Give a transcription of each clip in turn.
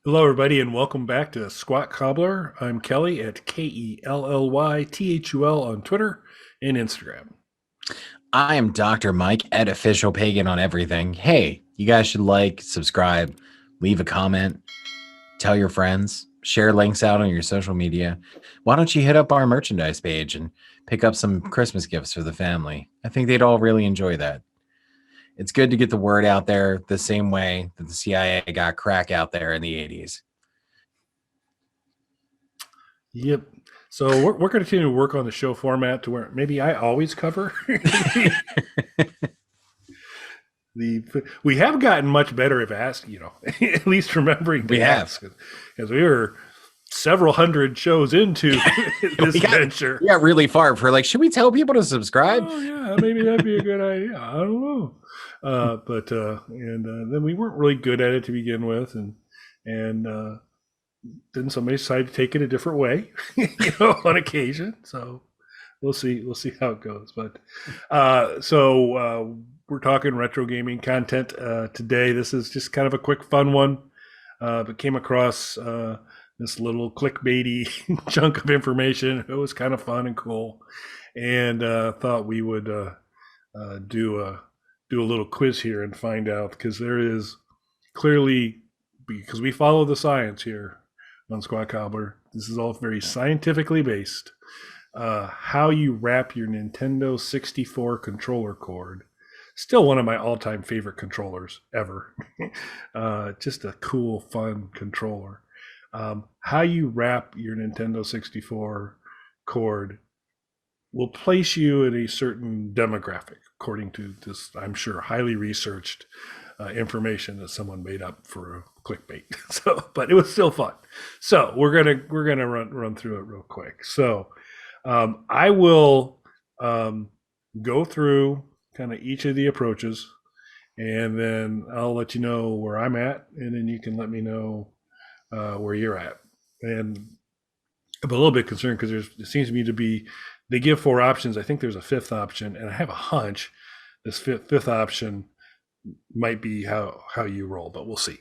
Hello, everybody, and welcome back to Squat Cobbler. I'm Kelly at KELLYTHUL on Twitter and Instagram. I am Dr. Mike at Official Pagan on everything. Hey, you guys should like, subscribe, leave a comment, tell your friends, share links out on your social media. Why don't you hit up our merchandise page and pick up some Christmas gifts for the family? I think they'd all really enjoy that. It's good to get the word out there the same way that the CIA got crack out there in the 80s. Yep. So we're going to continue to work on the show format to where maybe I always cover the. We have gotten much better at asking, at least remembering We to have. ask, because we were several hundred shows into this we, got, venture. we got really far for like, should we tell people to subscribe? Oh yeah, maybe that'd be a good idea. I don't know. Then we weren't really good at it to begin with, and then somebody decided to take it a different way, on occasion. So we'll see how it goes. But we're talking retro gaming content today. This is just kind of a quick, fun one. But came across this little clickbaity chunk of information. It was kind of fun and cool, and thought we would do a little quiz here and find out, because there is clearly, because we follow the science here on Squad Cobbler. This is all very scientifically based. How you wrap your Nintendo 64 controller cord. Still one of my all-time favorite controllers ever. Just a cool, fun controller. How you wrap your Nintendo 64 cord will place you in a certain demographic, according to this, I'm sure, highly researched information that someone made up for a clickbait. But it was still fun. So we're gonna run through it real quick. So I will go through kind of each of the approaches, and then I'll let you know where I'm at, and then you can let me know where you're at. And I'm a little bit concerned because it seems to me to be, they give four options. I think there's a fifth option, and I have a hunch this fifth option might be how you roll, but we'll see.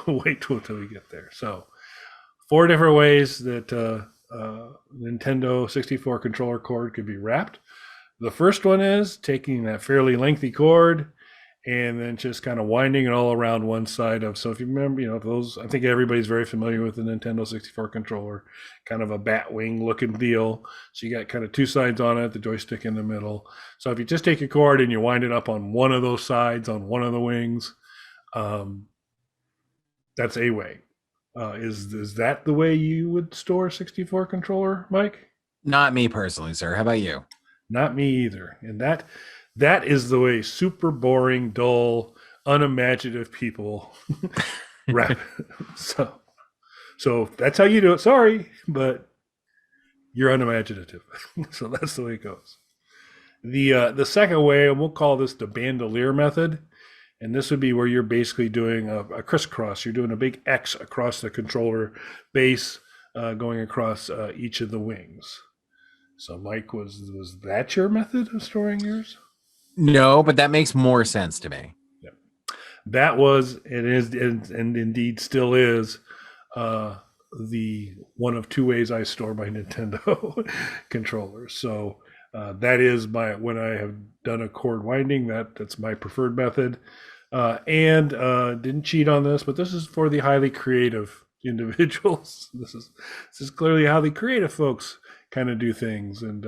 We'll wait till we get there. So, four different ways that Nintendo 64 controller cord could be wrapped. The first one is taking that fairly lengthy cord and then just kind of winding it all around one side of. So if you remember, those, I think everybody's very familiar with the Nintendo 64 controller, kind of a bat wing looking deal. So you got kind of two sides on it, the joystick in the middle. So if you just take a cord and you wind it up on one of those sides, on one of the wings, that's a way. Is that the way you would store a 64 controller, Mike? Not me personally, sir. How about you? Not me either. And that is the way super boring, dull, unimaginative people rap. So that's how you do it. Sorry, but you're unimaginative. So that's the way it goes. The second way, and we'll call this the bandolier method, and this would be where you're basically doing a crisscross. You're doing a big X across the controller base, going across each of the wings. So, Mike, was that your method of storing yours? No, but that makes more sense to me. Yeah. That was, it is, and indeed still is, the one of two ways I store my Nintendo controllers. So that is when I have done a cord winding. That's my preferred method. And didn't cheat on this, but this is for the highly creative individuals. This is clearly how the creative folks kind of do things, and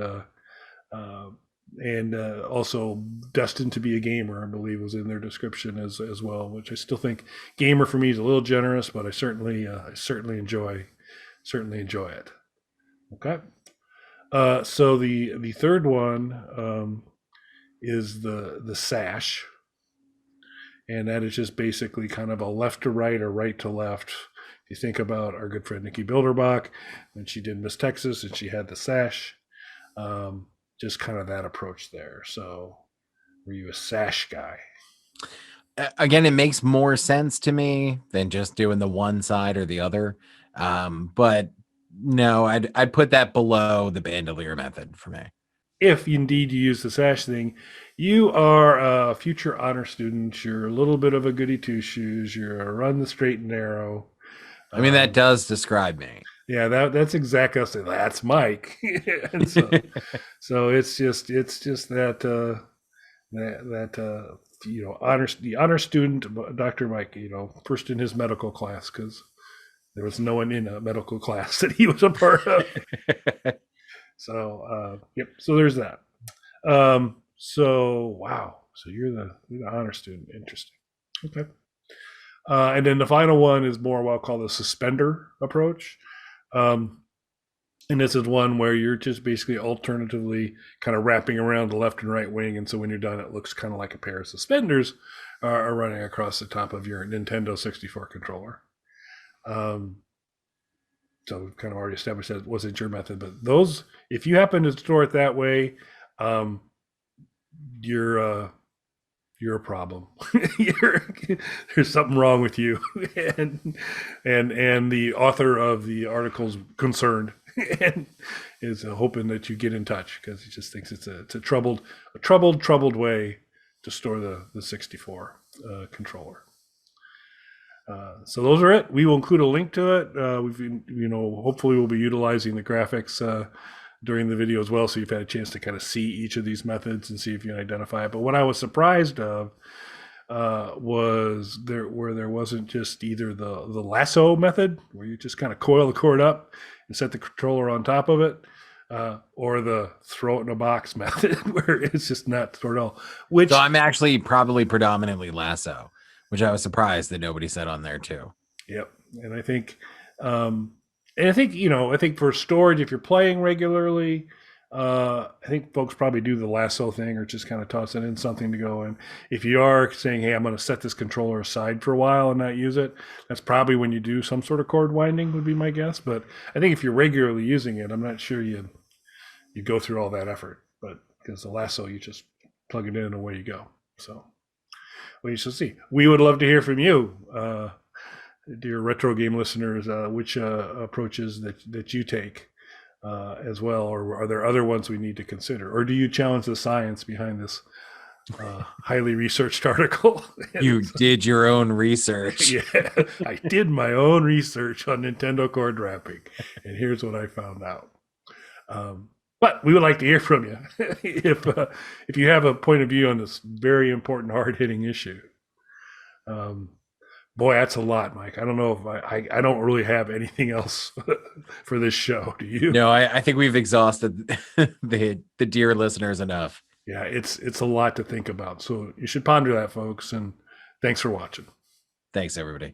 also destined to be a gamer, I believe, was in their description as well. Which I still think gamer for me is a little generous, but I certainly enjoy it. Okay, so the third one is the Sash, and that is just basically kind of a left to right or right to left. If you think about our good friend Nikki Bilderbach when she did Miss Texas and she had the Sash. Just kind of that approach there. So, were you a Sash guy? Again, it makes more sense to me than just doing the one side or the other. But no, I'd put that below the bandolier method for me. If indeed you use the Sash thing, you are a future honor student. You're a little bit of a goody two shoes. You're a run the straight and narrow. I mean, that does describe me. Yeah, that's exactly. I say that's Mike, and so it's just that the honor student, Dr. Mike, first in his medical class because there was no one in a medical class that he was a part of. So yep. So there's that. So wow. So you're the honor student. Interesting. Okay. And then the final one is more what I'll call the suspender approach. Um, and this is one where you're just basically alternatively kind of wrapping around the left and right wing. And so when you're done, it looks kind of like a pair of suspenders are running across the top of your Nintendo 64 controller. Um, so we've kind of already established that wasn't your method, but those, if you happen to store it that way, um, you're you're a problem. There's something wrong with you, and the author of the article's concerned and is hoping that you get in touch because he just thinks it's a troubled way to store the 64 controller. So those are it. We will include a link to it. Hopefully we'll be utilizing the graphics during the video as well, so you've had a chance to kind of see each of these methods and see if you can identify it. But what I was surprised of was there wasn't just either the lasso method where you just kind of coil the cord up and set the controller on top of it, or the throw it in a box method where it's just not stored at all. So I'm actually probably predominantly lasso, which I was surprised that nobody said on there too. Yep, and I think I think for storage, if you're playing regularly, I think folks probably do the lasso thing or just kind of toss it in something to go in. If you are saying, hey, I'm going to set this controller aside for a while and not use it, that's probably when you do some sort of cord winding would be my guess. But I think if you're regularly using it, I'm not sure you go through all that effort. But because the lasso, you just plug it in and away you go. So we shall see. We would love to hear from you. Dear retro game listeners, which approaches that you take as well, or are there other ones we need to consider, or do you challenge the science behind this highly researched article? You did your own research. Yeah, I did my own research on Nintendo cord wrapping, and here's what I found out. But we would like to hear from you if you have a point of view on this very important, hard hitting issue. Boy, that's a lot, Mike. I don't know if I don't really have anything else for this show. Do you? No, I think we've exhausted the dear listeners enough. Yeah, it's a lot to think about. So you should ponder that, folks. And thanks for watching. Thanks, everybody.